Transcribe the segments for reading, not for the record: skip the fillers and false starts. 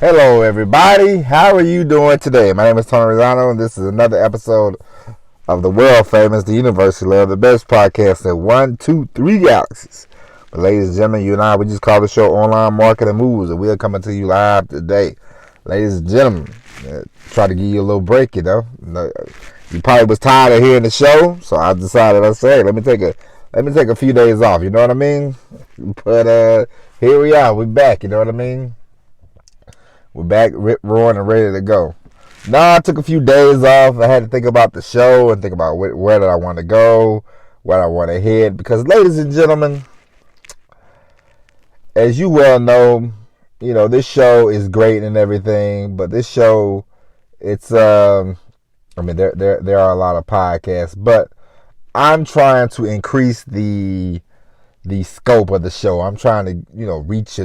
Hello, everybody. How are you doing today? My name is Tony Rosano, and this is another episode of the world famous, the University Love, the best podcast in 1, 2, 3 galaxies. But ladies and gentlemen, you and I, we just call the show Online Marketing Moves, and we are coming to you live today. Ladies and gentlemen, try to give you a little break, you know. You probably was tired of hearing the show, so I decided, let me take a few days off, you know what I mean? But here we are, we're back, you know what I mean? We're back, rip roaring and ready to go. I took a few days off. I had to think about the show and think about where did I want to go, where I want to head. Because, ladies and gentlemen, as you well know, this show is great and everything. But this show, it's there are a lot of podcasts, but I'm trying to increase the scope of the show. I'm trying to, reach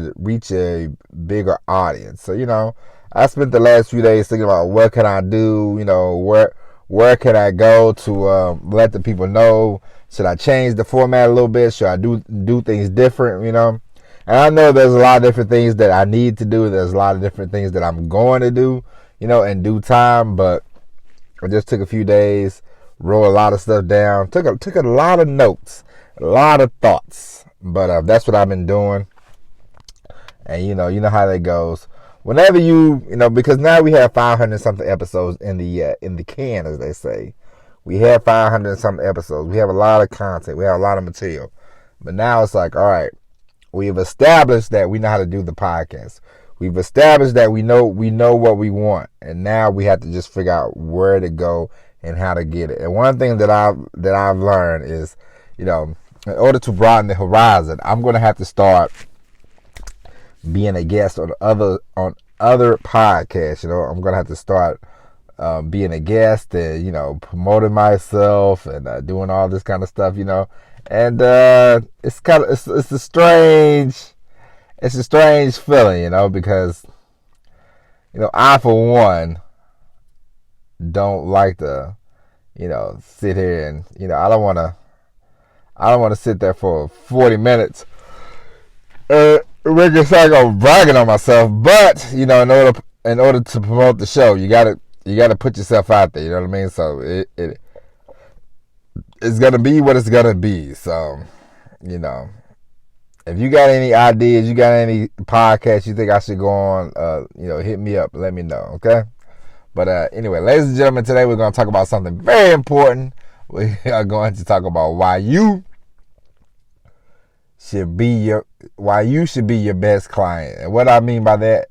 a bigger audience. So, I spent the last few days thinking about what can I do, where can I go to let the people know. Should I change the format a little bit? Should I do things different, And I know there's a lot of different things that I need to do. There's a lot of different things that I'm going to do, in due time. But I just took a few days, wrote a lot of stuff down, took a lot of notes, a lot of thoughts. But that's what I've been doing. And you know how that goes. Whenever because now we have 500 something episodes in the can, as they say. We have 500 something episodes. We have a lot of content. We have a lot of material. But now it's like, all right, we've established that we know how to do the podcast. We've established that we know what we want, and now we have to just figure out where to go and how to get it. And one thing that I've learned is, in order to broaden the horizon, I'm going to have to start being a guest on other podcasts. I'm going to have to start being a guest and promoting myself and doing all this kind of stuff. And it's a strange feeling, because I for one don't like to sit here and I don't want to sit there for 40 minutes. It's like I'm bragging on myself, but in order to promote the show, you gotta put yourself out there. You know what I mean? So it's gonna be what it's gonna be. So if you got any ideas, you got any podcasts you think I should go on, hit me up. Let me know, okay? But anyway, ladies and gentlemen, today we're gonna talk about something very important. We are going to talk about why you should be your best client. And what I mean by that,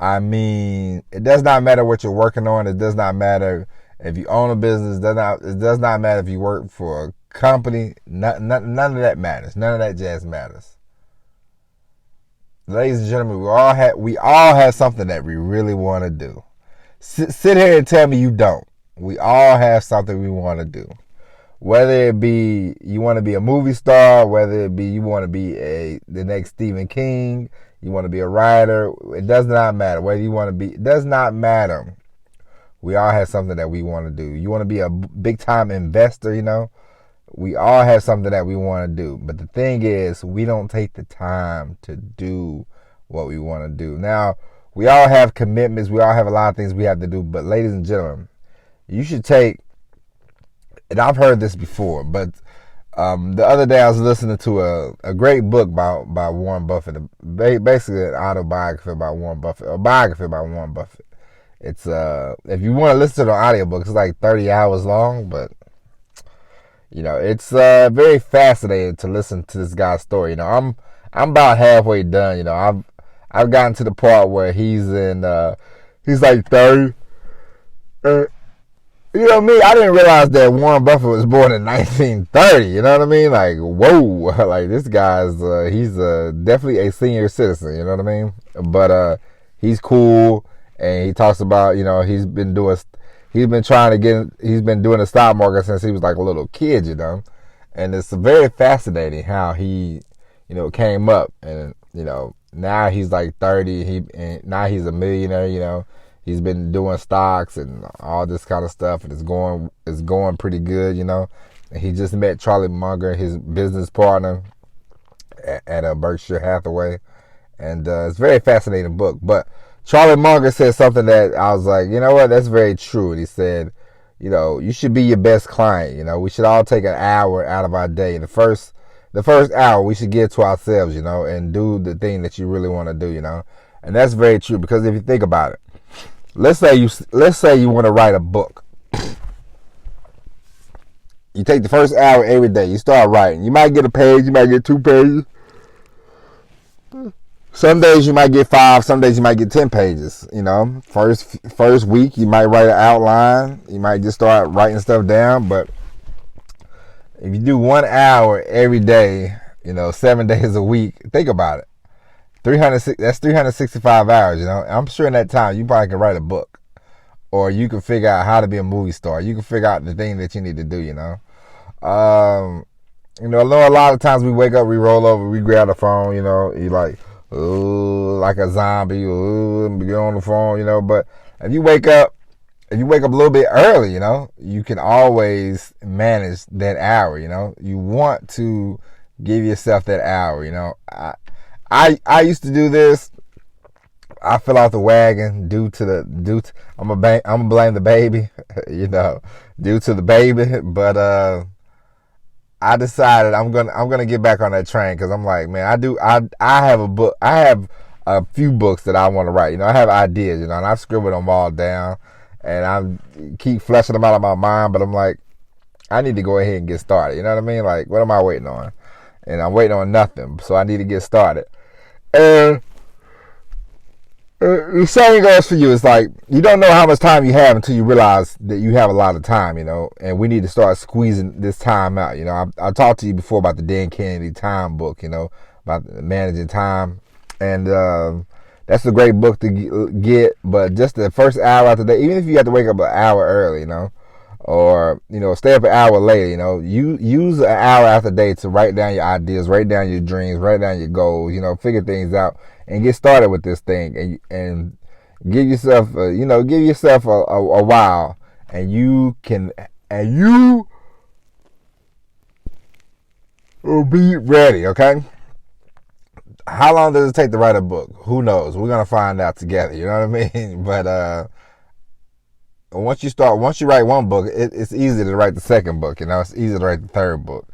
it does not matter what you're working on. It does not matter if you own a business. It does not matter if you work for a company. None of that matters. None of that jazz matters. Ladies and gentlemen, we all have something that we really want to do. Sit here and tell me you don't. We all have something we want to do. Whether it be you want to be a movie star, whether it be you want to be the next Stephen King, you want to be a writer, it does not matter. Whether you want to be, it does not matter. We all have something that we want to do. You want to be a big time investor, we all have something that we want to do. But the thing is, we don't take the time to do what we want to do. Now, we all have commitments. We all have a lot of things we have to do. But ladies and gentlemen, you should take, and I've heard this before, but the other day I was listening to a great book by Warren Buffett, basically an autobiography about Warren Buffett, a biography about Warren Buffett. It's if you want to listen to the audiobook, it's like 30 hours long, but it's very fascinating to listen to this guy's story. I'm about halfway done. I've gotten to the part where he's like 30. Me, I didn't realize that Warren Buffett was born in 1930. You know what I mean? Like, whoa. Like, this guy's, he's definitely a senior citizen. You know what I mean? But he's cool. And he talks about, he's been doing the stock market since he was like a little kid, And it's very fascinating how he, came up. And, now he's like 30. And now he's a millionaire, He's been doing stocks and all this kind of stuff, and it's going pretty good, And he just met Charlie Munger, his business partner, at Berkshire Hathaway, and it's a very fascinating book. But Charlie Munger said something that I was like, you know what, that's very true. And he said, you know, you should be your best client. You know, we should all take an hour out of our day. The first hour we should give to ourselves, you know, and do the thing that you really want to do, you know. And that's very true, because if you think about it, let's say you want to write a book. You take the first hour every day. You start writing. You might get a page. You might get 2 pages. Some days you might get 5. Some days you might get 10 pages. You know, first week you might write an outline. You might just start writing stuff down. But if you do 1 hour every day, you know, 7 days a week, think about it. That's 365 hours. You know, I'm sure in that time you probably can write a book, or you can figure out how to be a movie star. You can figure out the thing that you need to do. You know. You know, a lot of times we wake up, we roll over, we grab the phone, you know, you like, ooh, like a zombie, ooh, get on the phone, you know. But if you wake up a little bit early, you know, you can always manage that hour, you know. You want to give yourself that hour, you know. I used to do this. I fell off the wagon I'm gonna blame the baby, you know, due to the baby, but I decided I'm gonna get back on that train, because I'm like, man, I have a few books that I want to write. You know, I have ideas, you know, and I've scribbled them all down, and I keep fleshing them out of my mind. But I'm like, I need to go ahead and get started. You know what I mean? Like, what am I waiting on? And I'm waiting on nothing, so I need to get started. And the same goes for you. It's like, you don't know how much time you have until you realize that you have a lot of time, you know, and we need to start squeezing this time out. You know, I talked to you before about the Dan Kennedy Time book, you know, about managing time, and that's a great book to get. But just the first hour out the day, even if you have to wake up an hour early, you know, or, you know, stay up an hour later, you know, you use an hour out the day to write down your ideas, write down your dreams, write down your goals, you know, figure things out, and get started with this thing, and give yourself, a while, and you will be ready. Okay. How long does it take to write a book? Who knows? We're gonna find out together. You know what I mean? But once you write one book, it's easy to write the second book. You know, it's easy to write the third book.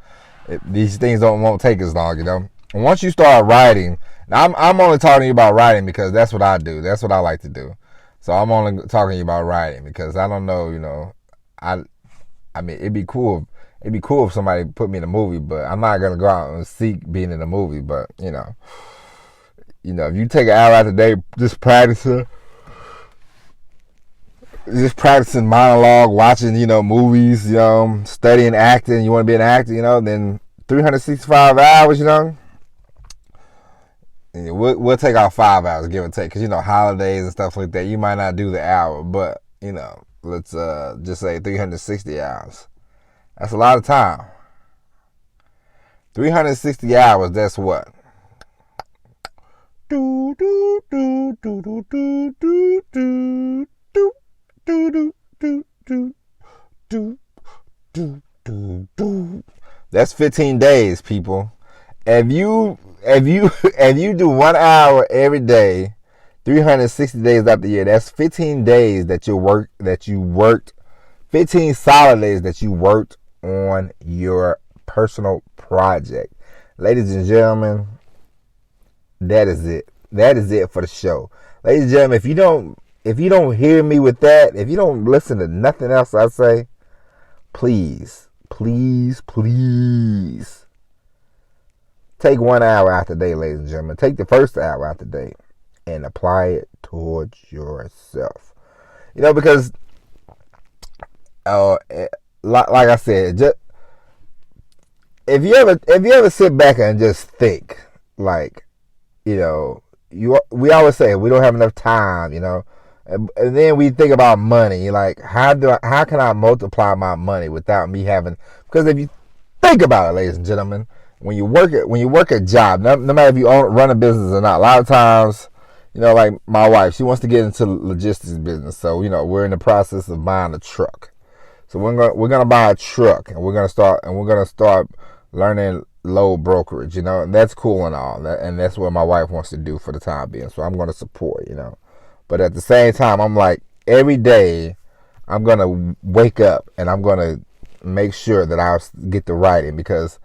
These things won't take as long. You know, and once you start writing. Now, I'm only talking to you about writing because that's what I do. That's what I like to do. So I'm only talking to you about writing, because I don't know, you know, I mean, it'd be cool if somebody put me in a movie, but I'm not gonna go out and seek being in a movie. But you know, if you take an hour out of the day just practicing monologue, watching, you know, movies, you know, studying acting, you want to be an actor, you know, then 365 hours, you know. We'll take out 5 hours, give or take, because, you know, holidays and stuff like that, you might not do the hour, but, you know, let's just say 360 hours. That's a lot of time. 360 hours, that's what? That's 15 days, people. If you do 1 hour every day, 360 days out the year, that's 15 days that you worked, 15 solid days that you worked on your personal project. Ladies and gentlemen, that is it. That is it for the show. Ladies and gentlemen, if you don't hear me with that, if you don't listen to nothing else I say, please take 1 hour out the day, ladies and gentlemen. Take the first hour out the day and apply it towards yourself. You know, because like I said, just if you ever sit back and just think, like, you know, we always say we don't have enough time, you know, and then we think about money, like how can I multiply my money without me having? Because if you think about it, ladies and gentlemen, when you work a job, no matter if you run a business or not, a lot of times, you know, like my wife, she wants to get into the logistics business, so, you know, we're in the process of buying a truck. So we're gonna buy a truck, and we're gonna start learning load brokerage, you know, and that's cool and all, and that's what my wife wants to do for the time being. So I'm gonna support, you know, But at the same time, I'm like, every day I'm going to wake up and I'm going to make sure that I get the writing, because,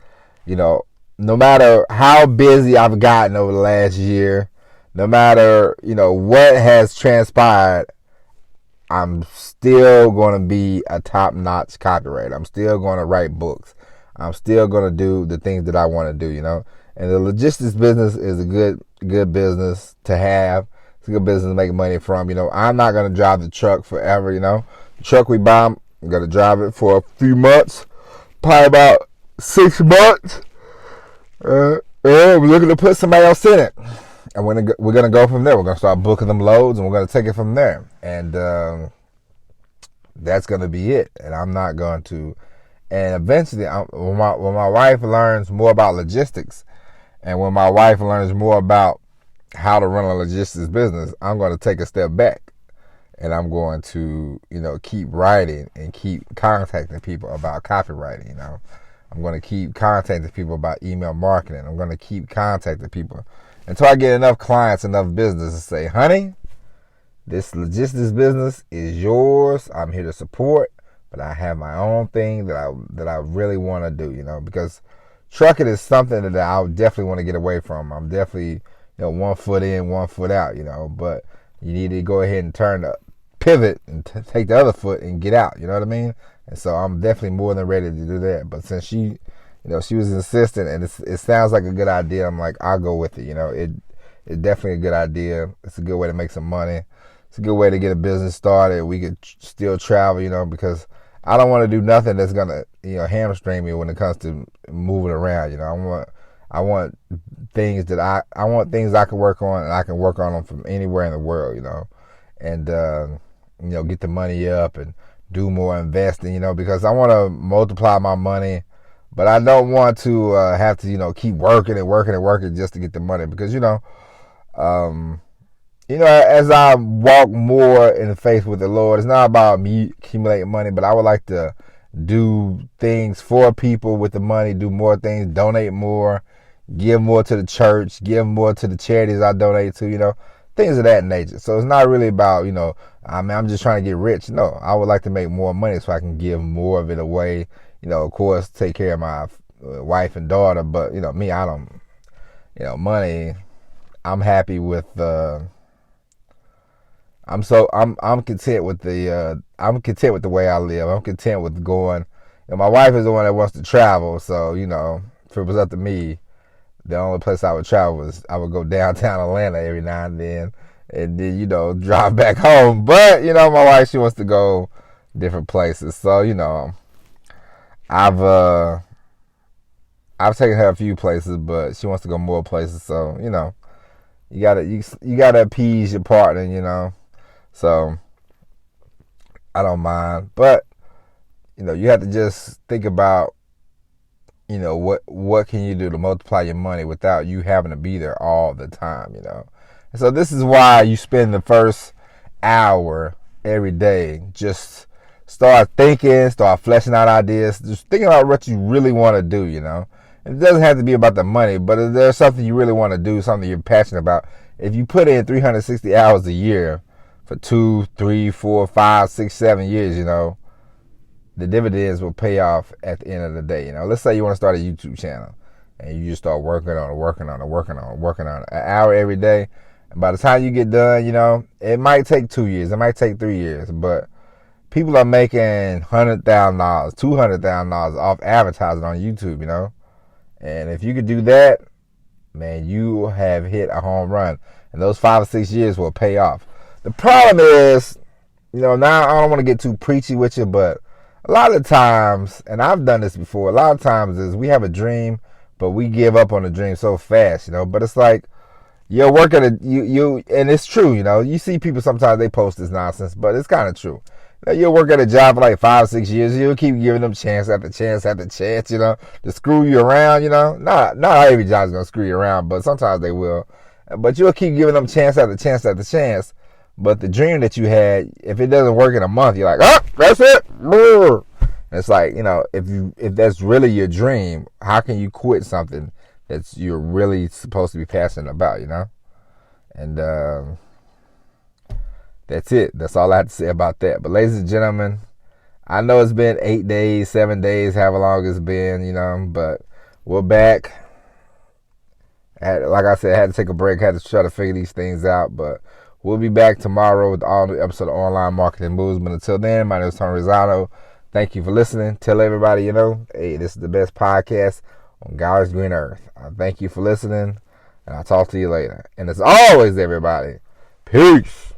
no matter how busy I've gotten over the last year, no matter, what has transpired, I'm still going to be a top-notch copywriter. I'm still going to write books. I'm still going to do the things that I want to do, And the logistics business is a good business to have. It's a good business to make money from. I'm not going to drive the truck forever, The truck we buy, I'm going to drive it for a few months, probably about 6 months. We're looking to put somebody else in it. And we're going to go from there. We're going to start booking them loads, and we're going to take it from there. And that's going to be it. And I'm not going to. And eventually, when my wife learns more about logistics, and when my wife learns more about how to run a logistics business, I'm going to take a step back. And I'm going to, keep writing and keep contacting people about copywriting, I'm going to keep contacting people about email marketing. I'm going to keep contacting people until I get enough clients, enough business to say, honey, this logistics business is yours. I'm here to support, but I have my own thing that I really want to do, because trucking is something that I definitely want to get away from. I'm definitely, 1 foot in, 1 foot out, but you need to go ahead and pivot and take the other foot and get out, you know what I mean? And so I'm definitely more than ready to do that. But since she was insistent, and it sounds like a good idea, I'm like, I'll go with it. It's definitely a good idea. It's a good way to make some money. It's a good way to get a business started. We could still travel, because I don't want to do nothing that's gonna, hamstring me when it comes to moving around. I want things that I want things I can work on, and I can work on them from anywhere in the world. And get the money up and do more investing, because I want to multiply my money, but I don't want to have to, keep working just to get the money, because, as I walk more in faith with the Lord, it's not about me accumulating money, but I would like to do things for people with the money, do more things, donate more, give more to the church, give more to the charities I donate to, things of that nature. So it's not really about, I'm just trying to get rich. No, I would like to make more money so I can give more of it away. Of course, take care of my wife and daughter. But, me, I don't, money, I'm happy with, I'm content with I'm content with the way I live. I'm content with going, my wife is the one that wants to travel. So, if it was up to me, the only place I would travel was I would go downtown Atlanta every now and then drive back home. But, my wife, she wants to go different places. So, I've taken her a few places, but she wants to go more places. So, you gotta appease your partner, So I don't mind. But, you have to just think about, what can you do to multiply your money without you having to be there all the time, And so this is why you spend the first hour every day. Just start thinking, start fleshing out ideas, just thinking about what you really want to do, And it doesn't have to be about the money, but if there's something you really want to do, something you're passionate about, if you put in 360 hours a year for 2, 3, 4, 5, 6, 7 years, the dividends will pay off at the end of the day. Let's say you want to start a YouTube channel and you just start working on it, an hour every day. And by the time you get done, it might take 2 years, it might take 3 years, but people are making $100,000, $200,000 off advertising on YouTube, And if you could do that, man, you have hit a home run. And those 5 or 6 years will pay off. The problem is, now I don't want to get too preachy with you, but a lot of times, and I've done this before, a lot of times is we have a dream, but we give up on the dream so fast, But it's like you're working and it's true, You see people sometimes they post this nonsense, but it's kind of true. You'll work at a job for like 5 or 6 years. You'll keep giving them chance after chance after chance, to screw you around, Not every job's gonna screw you around, but sometimes they will. But you'll keep giving them chance after chance after chance. But the dream that you had, if it doesn't work in a month, you're like, that's it. And it's like, if that's really your dream, how can you quit something that you're really supposed to be passionate about, And That's it. That's all I have to say about that. But ladies and gentlemen, I know it's been 8 days, 7 days, however long it's been, but we're back. Like I said, I had to take a break, had to try to figure these things out, but we'll be back tomorrow with all new episode of Online Marketing Moves. But until then, my name is Tony Rosado. Thank you for listening. Tell everybody, hey, this is the best podcast on God's green earth. I thank you for listening, and I'll talk to you later. And as always, everybody, peace.